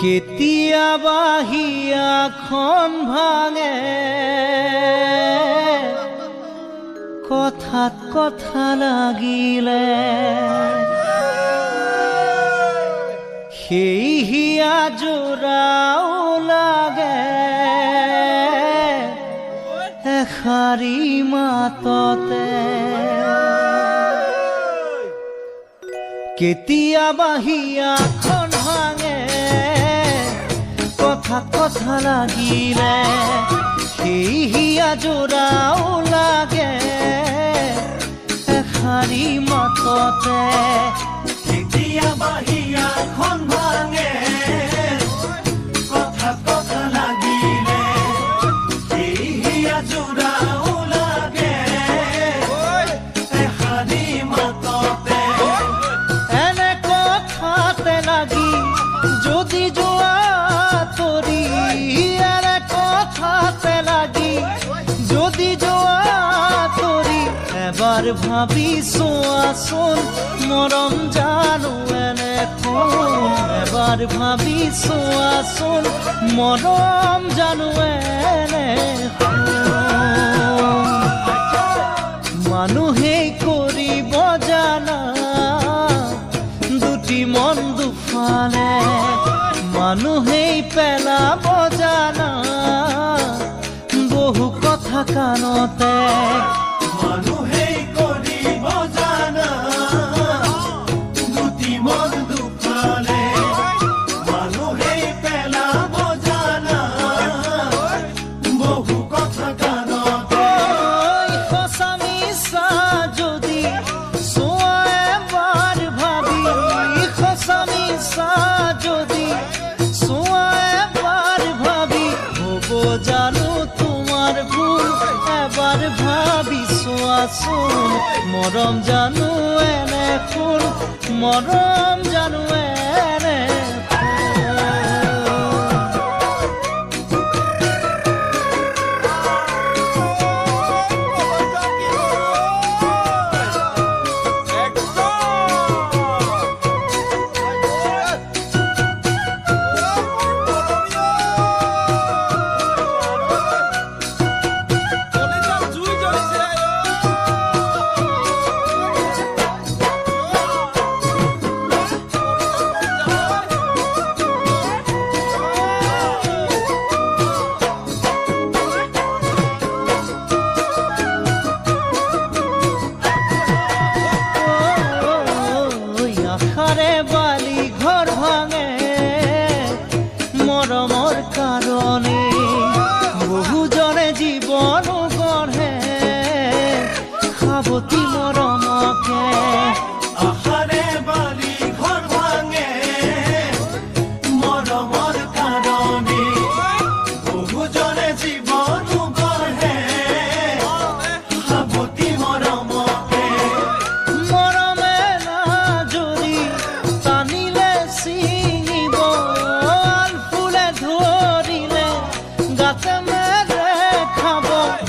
কেতিয়াবা হিয়াখন ভাঙে কথাত কথা লাগিলে, সেই হিয়া জোৰাও লাগে এষাৰি মাততে। কেতিয়াবা হিয়াখন ভাঙে কথাত কথা লাগিলে, সেই হিয়া জোৰাও লাগে এষাৰি মাততে। কেতিয়াবা হিয়াখন ভাঙে কথাত কথা লাগিলে, সেই হিয়া জোৰাও লাগে এষাৰি মাততে। এনে কথাতে লাগি যদি যোৱা তৰি, এনে কথাতে লাগি যদি যোৱা তৰি, এবাৰ ভাবি চোৱাচোন মৰম জানো এনে কোন। এবাৰ ভাবি চোৱাচোন মৰম জানো এনে কোন। মানুহেই কৰিব জানা দুটি মন দুফালে, মানুহেই পেলাব জানা বহু কথা কাণতে। মানুহেই কৰিব জানা দুটি মন দুফালে, মানুহেই পেলাব জানা বহু কথা কাণতে। সঁচা মিছা যদি চোৱা এবাৰ ভাবি, সঁচা মিছা যদি চোৱা এবাৰ ভাবি, হ'ব জানো তোমাৰ ভুল এবাৰ ভাবি চোৱাচোন। মৰম জানো এনে ফুল, মৰম জানো এনে বালি ঘৰ ভাঙে মৰমৰ কাৰণে, বহুজনে জীৱন গঢ়ে সাৱতি মৰমকে। আশাৰে বালি ঘৰ ভাঙে মৰমৰ কাৰণে, বহুজনে জীৱন গঢ়ে সাৱতি মৰমকে। মৰমে না যদি টানিলে ছিঙিব, আন ফুলে ধৰিলে গাতে মেৰে খাব।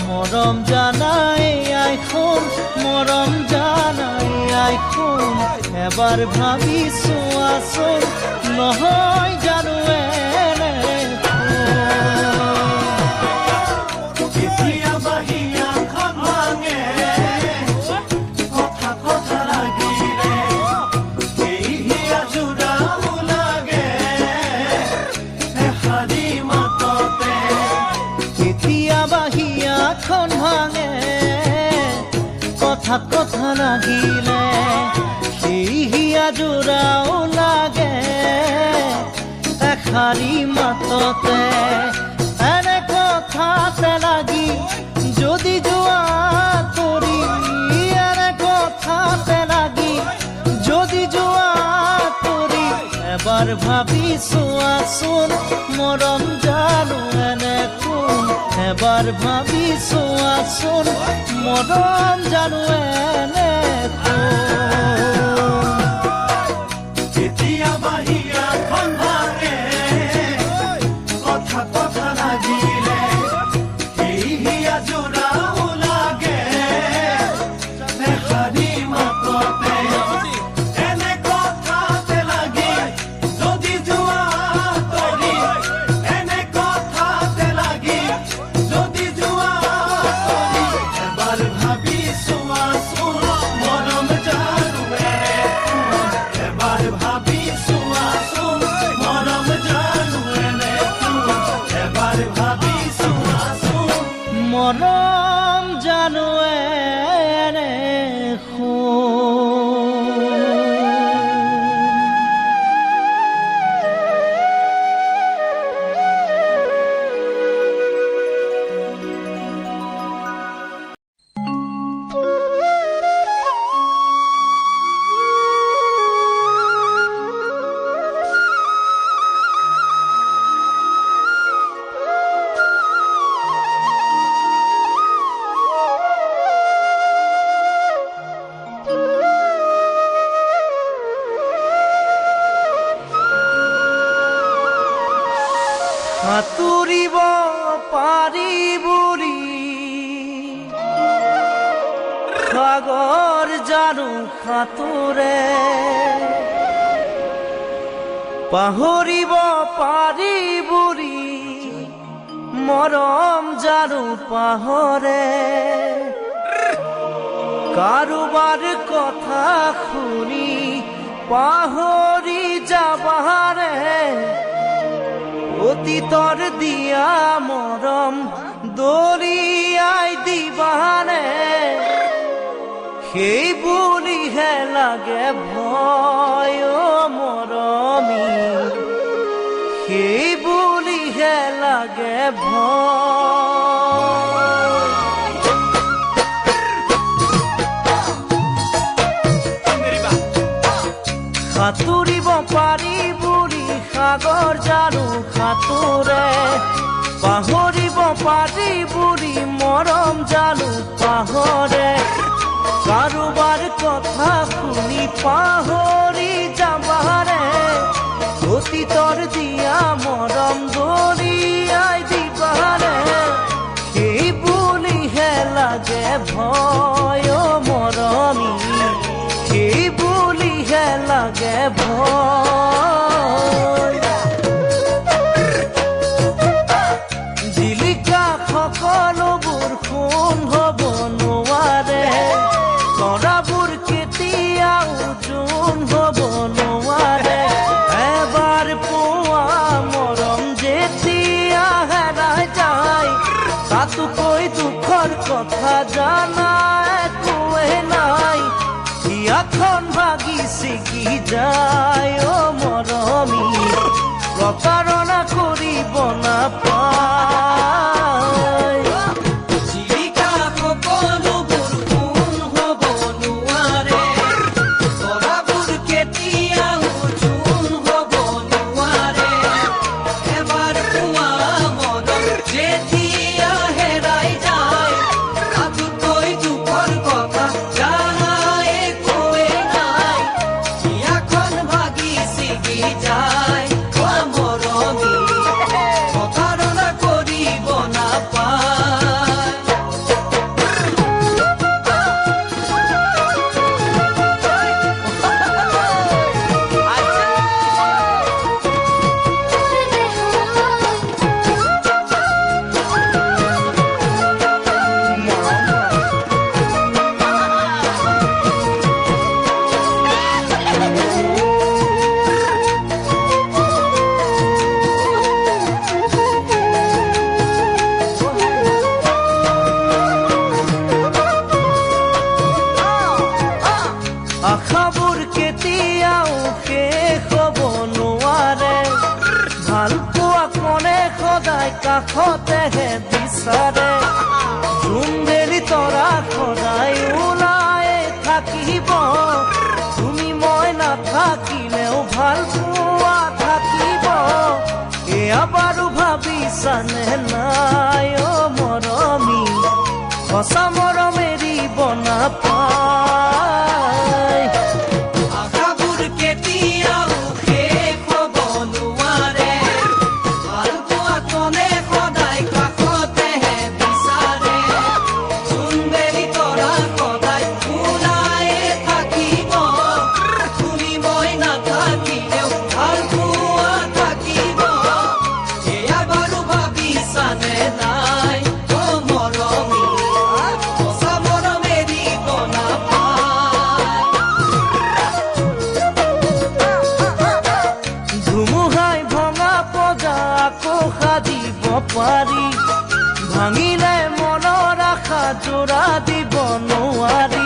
মৰম জানাই আইখোন, মৰম জানাই আইখোন, এবাৰ ভাবি চোৱাচোন নহয় জানো এনে কেতিয়াবা হিয়াখন ভাঙে কথা কথা লাগিলে, সেই হিয়া জোৰাও লাগে এষাৰি মাততে। কেতিয়াবা হিয়াখন ভাঙে কথাত কথা লাগিলে, সেই হিয়া জোৰাও লাগে এষাৰি মাততে। এনে কথাতে লাগি যদি যোৱা তৰি, এনে কথাতে লাগি যদি যোৱা তৰি, এবাৰ ভাবি চোৱাচোন মৰম জানো এনে কোন। এবাৰ ভাবি চোৱাচোন মৰম জানো এনে কোন। কেতিয়াবা হিয়াখন ভাঙে কথা কথা লাগিলে, সেই হিয়া জোৰাও লাগে এষাৰি মাততে। এনে কথাতে লাগি যদি যোৱা এবাৰ ভাবি চোৱাচোন মৰম জানো এনে সাঁতুৰিব পাৰি বুলি সাগৰ জানো সাঁতোৰে পাহৰিব পাৰি বুলি মৰম জানো পাহৰে কাৰোবাৰ কথা শুনি পাহৰি যাবাৰে অতীতৰ দিয়া মৰম দলিয়াই দিবানে সেই বুলিহে লাগে ভয় মৰমী সেই বুলিহে লাগে ভয় সাঁতুৰিব পাৰি বুলি সাগৰ জানো সাঁতোৰে পাহৰিব পাৰি বুলি মৰম জানো পাহৰে কাৰোবাৰ কথা শুনি পাহৰি যাবাৰে অতীতৰ দিয়া মৰম দলিয়াই দিবাৰে সেই বুলিহে লাগে ভয় মৰমী সেই বুলিহে লাগে ভয় জিলিকা সকলোবোৰ সোণ হ'ব নোৱাৰে তৰাবোৰ কেতিয়াও জোন হ'ব নোৱাৰে এবাৰ পোৱা মৰম যেতিয়া হেৰাই যায় তাতোকৈ দুখৰ কথা জানা একোৱে নাই হিয়াখন ভাগি ছিগি যায় মৰমী প্ৰতাৰণা কৰিব নাপায় জিলিকা সকলোবোৰ সোণ হ'ব নোৱাৰে তৰাবোৰ কেতিয়াও জোন হ'ব নোৱাৰে এবাৰ পোৱা মৰম যেতিয়া হেৰাই যায় তাতোকৈ দুখৰ কথা জানা একোৱে নাই হিয়াখন ভাগি ছিগি যায় মৰমী প্ৰতাৰণা কৰিব নাপায় আশাবোৰ কেতিয়াও শেষ হ'ব নোৱাৰে ভাল পোৱা কোনে সদায় কাষতেহে বিচাৰে জোনবেলি তৰা সদায় ওলাই থাকিব তুমি মই নাথাকিলেও ভাল পোৱা থাকিব এয়া বাৰু ভাবিছানে নাই মৰমী সঁচা মৰম এৰিব নাপায় আশাবোৰ কেতিয়াও শেষ হ'ব নোৱাৰে ভাল পোৱা কোনে সদায় কাষতেহে বিচাৰে জোনবেলি তৰা সদায় ওলাই থাকিব তুমি মই নাথাকিলেও ভাল পোৱা থাকিব এয়া বাৰু ভাবিছানে নাই মৰমী সঁচা মৰম এৰিব নাপায় ধুমুহাই ভঙা পজা আকৌ সাজিব পাৰি ভাঙিলে মনৰ আশা জোৰা দিব নোৱাৰি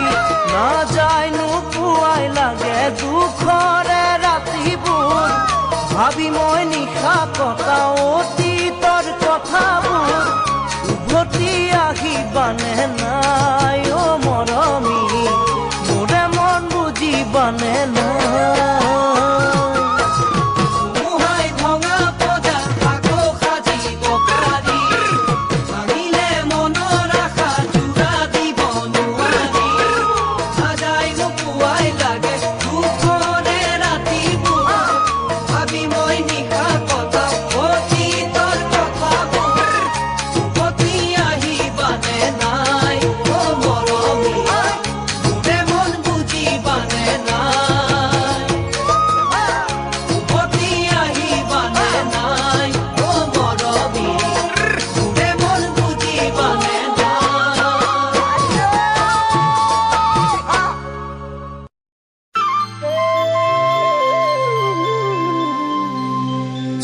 নাযায় নোপোৱাই লাগে দুখৰে ৰাতিবোৰ ভাবি মই নিশা কটাও অতীতৰ কথাবোৰ উভতি আহিবানে নাই অ মৰমী মোৰে মন বুজিবানে নাই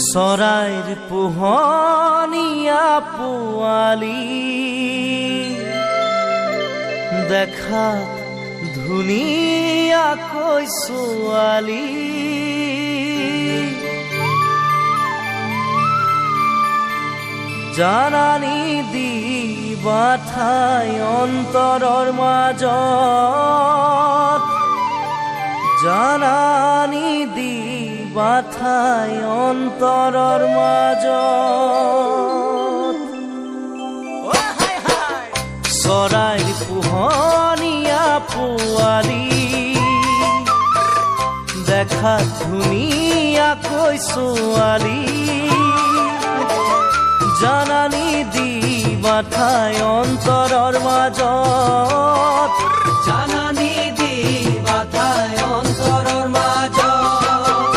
চৰাইৰ পোহনীয়া পোৱালি দেখাত ধুনীয়াকৈ ছোৱালী জানানী দিবা ঠাই অন্তৰৰ মাজত জানানী দিবা ঠাই অন্তৰৰ মাজত চৰাইৰ পোহনীয়া পোৱালি দেখাত ধুনীয়াকৈ ছোৱালী জানানী দিবা ঠাই অন্তৰৰ মাজত জানানী দিবা ঠাই অন্তৰৰ মাজত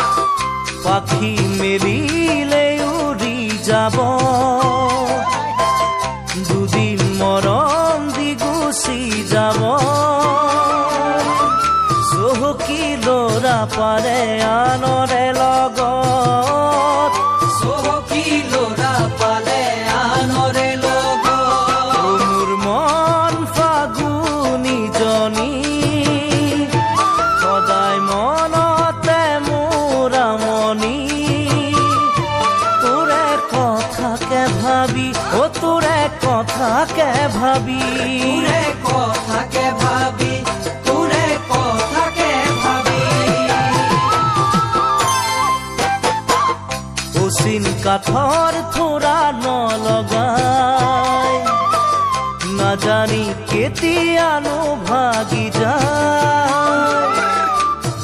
পাখি মেলিলে উৰি যাব দুদিন মৰম দি গুচি যাব চহকী ল'ৰা পাৰে আনৰে লগত চহকী ল'ৰা পালে আনৰে লগত মোৰ মন ফাগুনীজনী সদায় মনতে মোৰ আমনি তোৰে কথাকে ভাবি অ তোৰে কথাকে ভাবি তোৰে কথাকে ভাবি তোৰে কথাকে ভাবি অচিন কাঠৰ থোৰা নলগাই নাজানি কেতিয়ানো ভাগি যায়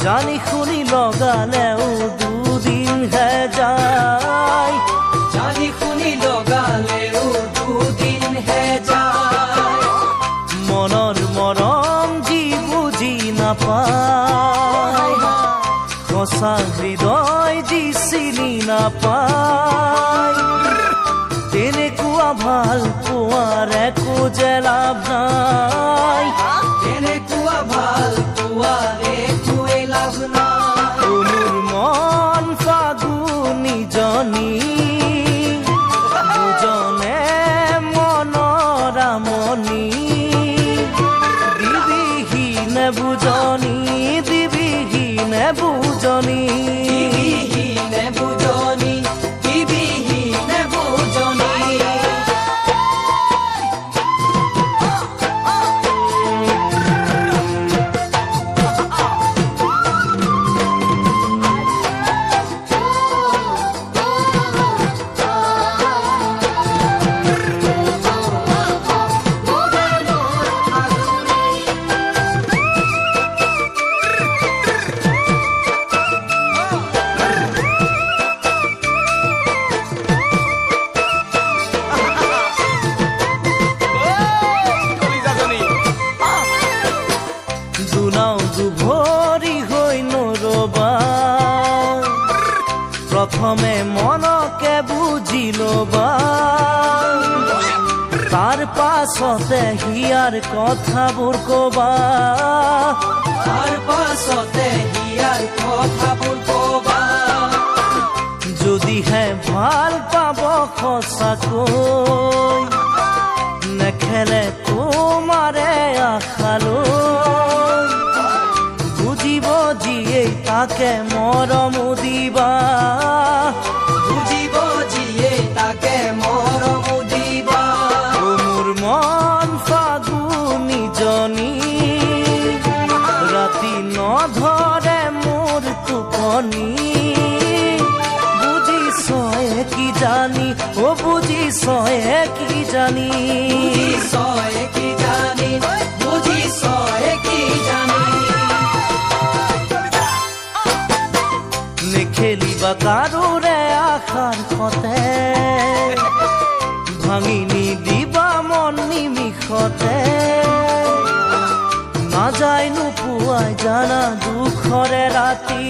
জানি শুনি লগালেও দুদিনহে যায় জানি শুনি লগালেও দুদিনহে যায় মনৰ মৰম যি বুজি নাপায় সঁচা হৃদয় যি চিনি নাপায় তেনেকুৱা ভাল পোৱাৰ একো যে লাভ নাই তেনেকুৱা ভাল পোৱাৰ একোৱে লাভ নাই মোৰ মন ফাগুনীজনী বুজনে মনৰ আমনি দিবিহীনে বুজনি দিবিহীনে বুজনি দিবিহীনে বুজনি দিবিহীনে বুজনি দুনাও দুভৰি হৈ নৰবা প্ৰথমে মনকে বুজি ল'বা তাৰ পাছতে হিয়াৰ কথাবোৰ কবা তাৰ পাছতে হিয়াৰ কথাবোৰ কবা যদিহে ভাল পাব সঁচাকৈ নেখেলে তোমাৰে আশালৈ বুজিব যিয়েই তাকে মৰম দিবা বুজিব যিয়ে তাকে মৰম দিবা ও মোৰ মন ফাগুনীজনী ৰাতি নধৰে মোৰ টোপনি বুজিছয়ে কি জানি ও বুজিছয়ে কি জানি বুজিছয়ে কি জানি বুজিছয়ে কি জানি নেখেলিবা কাৰোৰে আশাৰ সতে ভাঙি নিদিবা মন নিমিষতে নাযায় নোপোৱাই জানা দুখৰে ৰাতি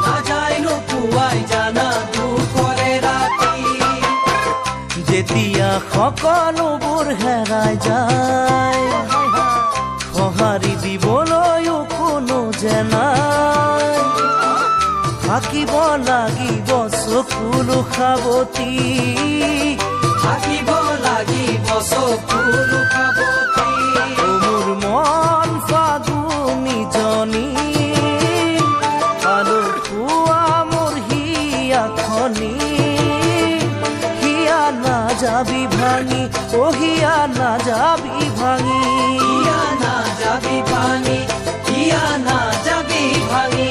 নাযায় নোপোৱাই জানা দুখৰে ৰাতি যেতিয়া সকলোবোৰ হেৰাই যায় সঁহাৰি দিবলৈও কোনো যে নাই থাকিব লাগিব চকুলো সাৱতি থাকিব লাগিব চকুলো সাৱতি ও মোৰ মন ফাগুনীজনী পালো পোৱা মোৰ হিয়াখনি হিয়া নাযাবি ভাঙি ও হিয়া নাযাবি ভাঙি ইয়া না যাবি ভাঙি ইয়া না যাবি ভাঙি